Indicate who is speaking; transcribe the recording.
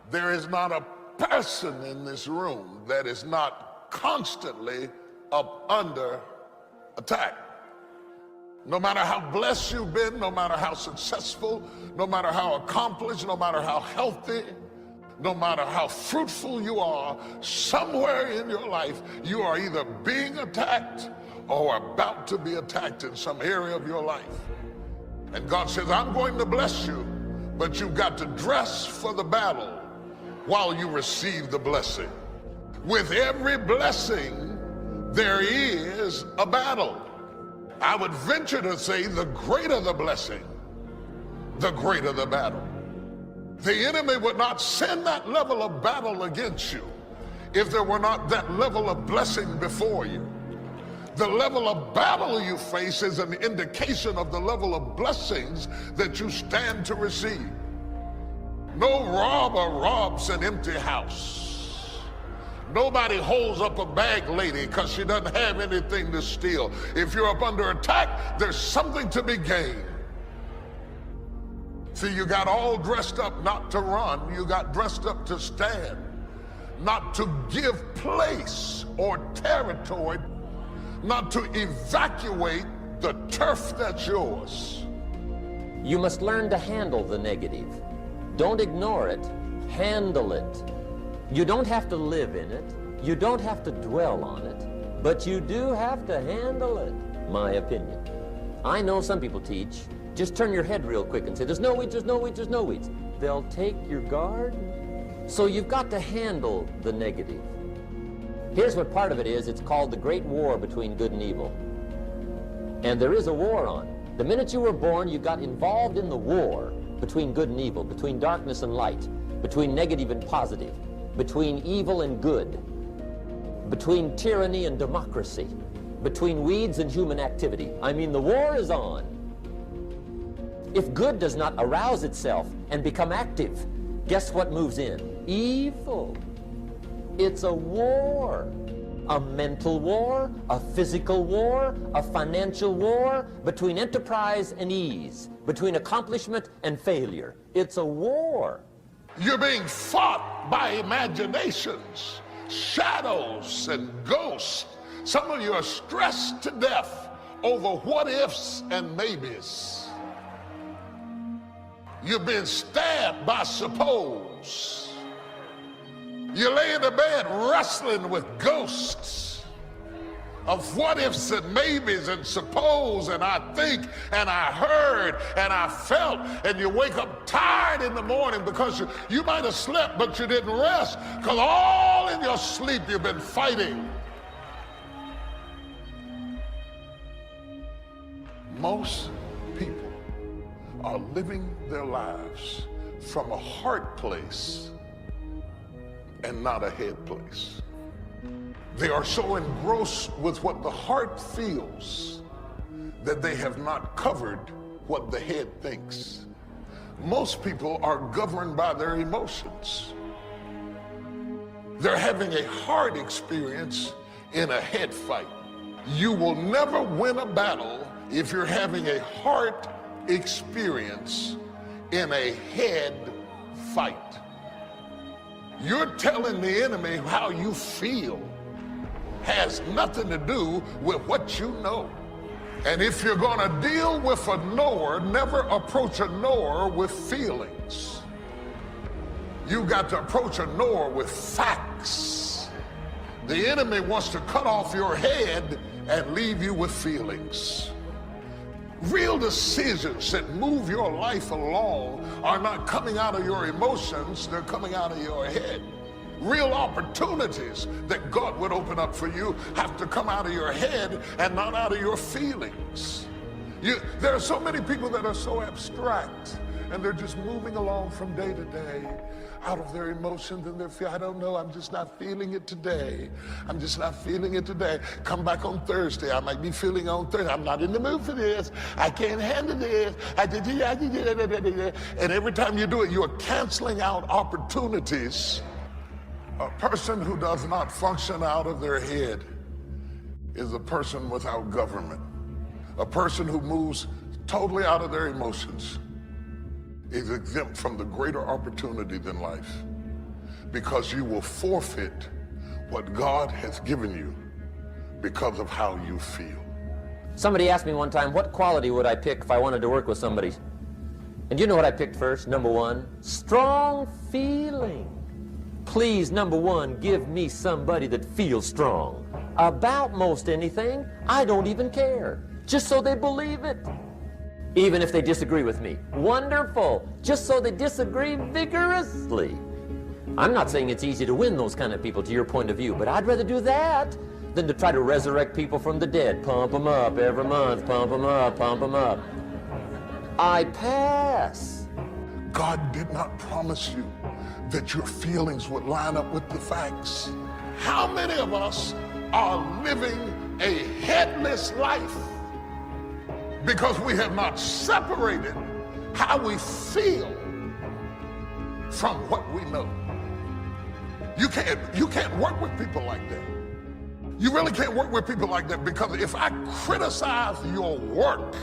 Speaker 1: There is not a person in this room that is not constantly up under attack. No matter how blessed you've been, no matter how successful, no matter how accomplished, no matter how healthy, no matter how fruitful you are, somewhere in your life you are either being attacked or about to be attacked in some area of your life. And God says, I'm going to bless you, but you've got to dress for the battle while you receive the blessing. With every blessing, there is a battle. I would venture to say the greater the blessing, the greater the battle. The enemy would not send that level of battle against you if there were not that level of blessing before you. The level of battle you face is an indication of the level of blessings that you stand to receive. No robber robs an empty house. Nobody holds up a bag lady because she doesn't have anything to steal. If you're up under attack, there's something to be gained. See, you got all dressed up not to run, you got dressed up to stand, not to give place or territory, not to evacuate the turf that's yours.
Speaker 2: You must learn to handle the negative. Don't ignore it, handle it. You don't have to live in it, you don't have to dwell on it, but you do have to handle it, my opinion. I know some people teach, just turn your head real quick and say, there's no weeds, there's no weeds, there's no weeds. They'll take your garden. So you've got to handle the negative. Here's what part of it is. It's called the great war between good and evil. And there is a war on. The minute you were born, you got involved in the war between good and evil, between darkness and light, between negative and positive, between evil and good, between tyranny and democracy, between weeds and human activity. I mean, the war is on. If good does not arouse itself and become active, guess what moves in? Evil. It's a war. A mental war, a physical war, a financial war, between enterprise and ease, between accomplishment and failure. It's a war.
Speaker 1: You're being fought by imaginations, shadows, and ghosts. Some of you are stressed to death over what ifs and maybes. You've been stabbed by suppose. You lay in the bed wrestling with ghosts of what ifs and maybes and suppose and I think and I heard and I felt, and you wake up tired in the morning because you might have slept but you didn't rest, because all in your sleep you've been fighting. Most people are living their lives from a heart place and not a head place. They are so engrossed with what the heart feels that they have not covered what the head thinks. Most people are governed by their emotions. They're having a heart experience in a head fight. You will never win a battle if you're having a heart experience in a head fight. You're telling the enemy how you feel has nothing to do with what you know. And if you're going to deal with a knower, never approach a knower with feelings. You got to approach a knower with facts. The enemy wants to cut off your head and leave you with feelings. Real decisions that move your life along are not coming out of your emotions, they're coming out of your head. Real opportunities that God would open up for you have to come out of your head and not out of your feelings. There are so many people that are so abstract, and they're just moving along from day to day out of their emotions and their feelings. I don't know, I'm just not feeling it today. I'm just not feeling it today. Come back on Thursday. I might be feeling on Thursday. I'm not in the mood for this. I can't handle this. And every time you do it, you are canceling out opportunities. A person who does not function out of their head is a person without government. A person who moves totally out of their emotions is exempt from the greater opportunity than life. because you will forfeit what God has given you because of how you feel.
Speaker 2: Somebody asked me one time, what quality would I pick if I wanted to work with somebody? And you know what I picked first? Number one, strong feeling. Please, number one, give me somebody that feels strong. About most anything, I don't even care. Just so they believe it. Even if they disagree with me. Wonderful. Just so they disagree vigorously. I'm not saying it's easy to win those kind of people to your point of view, but I'd rather do that than to try to resurrect people from the dead. Pump them up every month, pump them up, pump them up. I pass.
Speaker 1: God did not promise you that your feelings would line up with the facts. How many of us are living a headless life because we have not separated how we feel from what we know? You can't work with people like that. You really can't work with people like that, because if I criticize your work,